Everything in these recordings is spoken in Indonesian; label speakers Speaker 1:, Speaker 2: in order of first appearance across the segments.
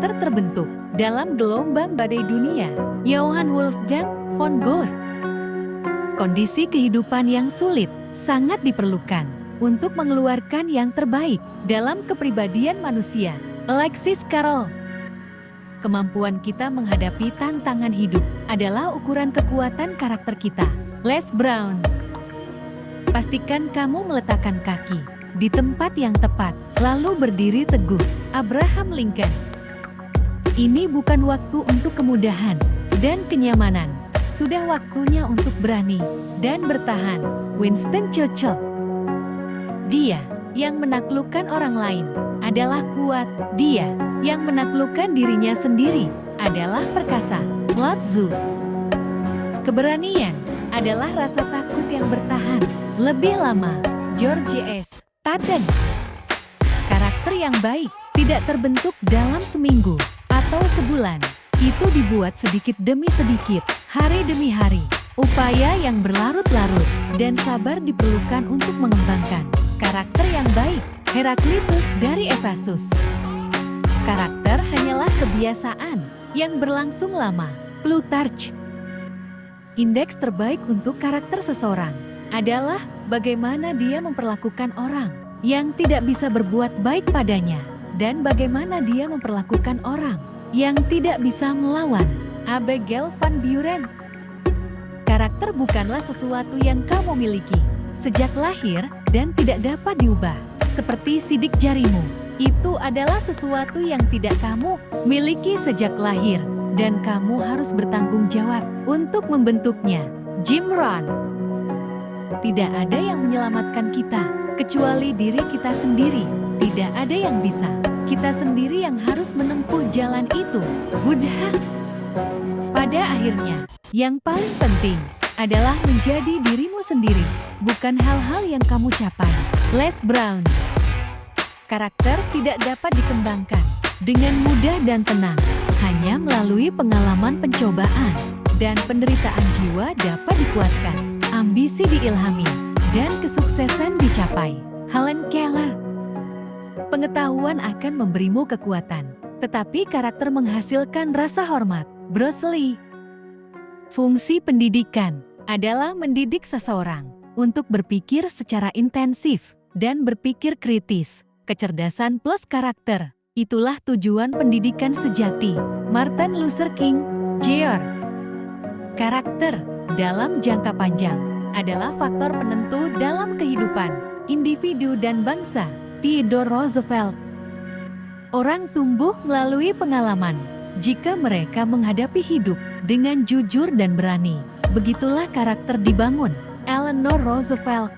Speaker 1: karakter terbentuk dalam gelombang badai dunia. Johann Wolfgang von Goethe. Kondisi kehidupan yang sulit sangat diperlukan untuk mengeluarkan yang terbaik dalam kepribadian manusia. Alexis Carrel. Kemampuan kita menghadapi tantangan hidup adalah ukuran kekuatan karakter kita. Les Brown. Pastikan kamu meletakkan kaki di tempat yang tepat, lalu berdiri teguh. Abraham Lincoln. Ini bukan waktu untuk kemudahan dan kenyamanan. Sudah waktunya untuk berani dan bertahan. Winston Churchill. Dia yang menaklukkan orang lain adalah kuat. Dia yang menaklukkan dirinya sendiri adalah perkasa. Lao Tzu. Keberanian adalah rasa takut yang bertahan lebih lama. George S. Patton. Karakter yang baik tidak terbentuk dalam seminggu atau sebulan. Itu dibuat sedikit demi sedikit, hari demi hari. Upaya yang berlarut-larut dan sabar diperlukan untuk mengembangkan karakter yang baik. Heraklitus dari Efesus. Karakter hanyalah kebiasaan yang berlangsung lama. Plutarch. Indeks terbaik untuk karakter seseorang adalah bagaimana dia memperlakukan orang yang tidak bisa berbuat baik padanya, dan bagaimana dia memperlakukan orang yang tidak bisa melawan. Abigail van Buren. Karakter bukanlah sesuatu yang kamu miliki sejak lahir dan tidak dapat diubah. Seperti sidik jarimu, itu adalah sesuatu yang tidak kamu miliki sejak lahir, dan kamu harus bertanggung jawab untuk membentuknya. Jim Rohn. Tidak ada yang menyelamatkan kita kecuali diri kita sendiri. Tidak ada yang bisa. Kita sendiri yang harus menempuh jalan itu. Buddha. Pada akhirnya, yang paling penting adalah menjadi dirimu sendiri, bukan hal-hal yang kamu capai. Les Brown. Karakter tidak dapat dikembangkan dengan mudah dan tenang. Hanya melalui pengalaman pencobaan dan penderitaan jiwa dapat dikuatkan. Ambisi diilhami dan kesuksesan dicapai. Helen Keller. Pengetahuan akan memberimu kekuatan, tetapi karakter menghasilkan rasa hormat. Bruce Lee. Fungsi pendidikan adalah mendidik seseorang untuk berpikir secara intensif dan berpikir kritis. Kecerdasan plus karakter, itulah tujuan pendidikan sejati. Martin Luther King Jr. Karakter dalam jangka panjang adalah faktor penentu dalam kehidupan individu dan bangsa. Theodore Roosevelt. Orang tumbuh melalui pengalaman. Jika mereka menghadapi hidup dengan jujur dan berani, begitulah karakter dibangun. Eleanor Roosevelt.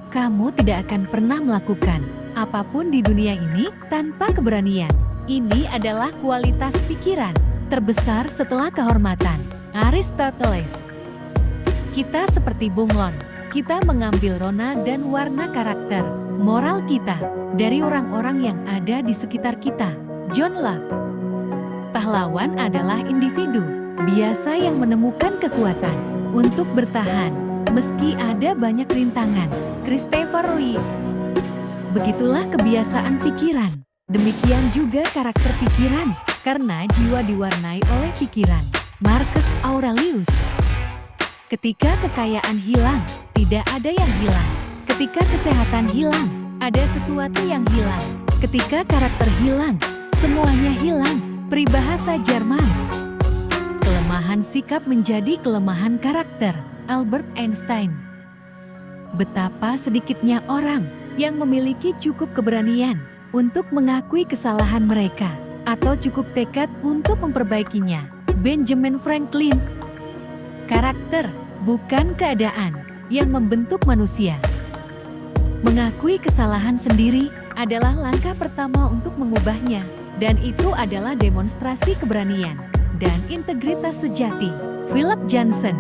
Speaker 1: Kamu tidak akan pernah melakukan apapun di dunia ini tanpa keberanian. Ini adalah kualitas pikiran terbesar setelah kehormatan. Aristoteles. Kita seperti bunglon. Kita mengambil rona dan warna karakter, moral kita dari orang-orang yang ada di sekitar kita. John Locke. Pahlawan adalah individu biasa yang menemukan kekuatan untuk bertahan meski ada banyak rintangan. Christopher Reeve. Begitulah kebiasaan pikiran. Demikian juga karakter pikiran, karena jiwa diwarnai oleh pikiran. Marcus Aurelius. Ketika kekayaan hilang, tidak ada yang hilang. Ketika kesehatan hilang, ada sesuatu yang hilang. Ketika karakter hilang, semuanya hilang. Peribahasa Jerman. Kelemahan sikap menjadi kelemahan karakter. Albert Einstein. Betapa sedikitnya orang yang memiliki cukup keberanian untuk mengakui kesalahan mereka, atau cukup tekad untuk memperbaikinya. Benjamin Franklin. Karakter bukan keadaan yang membentuk manusia. Mengakui kesalahan sendiri adalah langkah pertama untuk mengubahnya, dan itu adalah demonstrasi keberanian dan integritas sejati. Philip Johnson.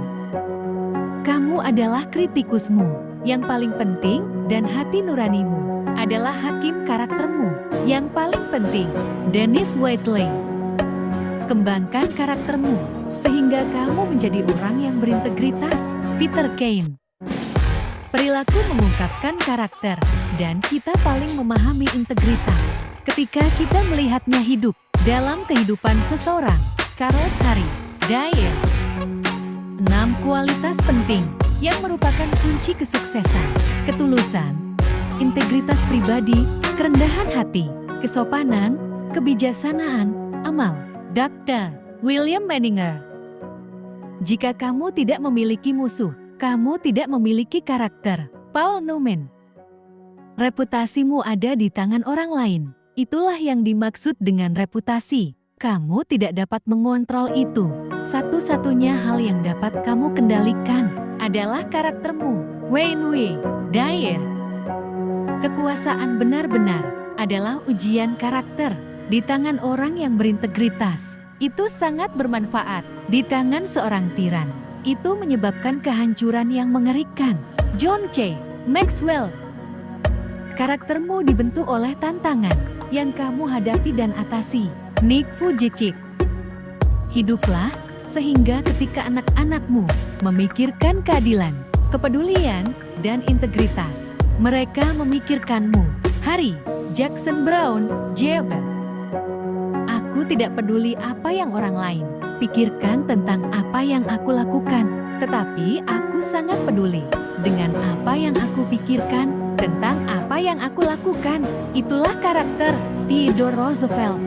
Speaker 1: Kamu adalah kritikusmu yang paling penting, dan hati nuranimu adalah hakim karaktermu yang paling penting. Dennis Waitley. Kembangkan karaktermu sehingga kamu menjadi orang yang berintegritas. Peter Cain. Perilaku mengungkapkan karakter, dan kita paling memahami integritas ketika kita melihatnya hidup dalam kehidupan seseorang. Carlos Harry Dyer. 6 kualitas penting yang merupakan kunci kesuksesan: ketulusan, integritas pribadi, kerendahan hati, kesopanan, kebijaksanaan, amal. Dr. William Menninger. Jika kamu tidak memiliki musuh, kamu tidak memiliki karakter. Paul Newman. Reputasimu ada di tangan orang lain. Itulah yang dimaksud dengan reputasi. Kamu tidak dapat mengontrol itu. Satu-satunya hal yang dapat kamu kendalikan adalah karaktermu. Wayne W. Dyer. Kekuasaan benar-benar adalah ujian karakter di tangan orang yang berintegritas. Itu sangat bermanfaat. Di tangan seorang tiran, itu menyebabkan kehancuran yang mengerikan. John C. Maxwell. Karaktermu dibentuk oleh tantangan yang kamu hadapi dan atasi. Nick Vujicic. Hiduplah sehingga ketika anak-anakmu memikirkan keadilan, kepedulian, dan integritas, mereka memikirkanmu. Harry Jackson Brown, Jr. Aku tidak peduli apa yang orang lain pikirkan tentang apa yang aku lakukan, tetapi aku sangat peduli dengan apa yang aku pikirkan tentang apa yang aku lakukan. Itulah karakter. Theodore Roosevelt.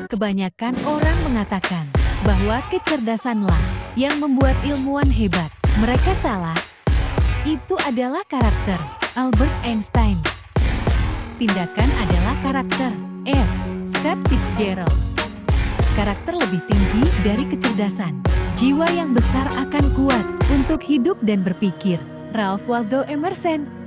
Speaker 1: Kebanyakan orang mengatakan bahwa kecerdasanlah yang membuat ilmuwan hebat. Mereka salah. Itu adalah karakter. Albert Einstein. Tindakan adalah karakter. F. Scott Fitzgerald. Karakter lebih tinggi dari kecerdasan. Jiwa yang besar akan kuat untuk hidup dan berpikir. Ralph Waldo Emerson.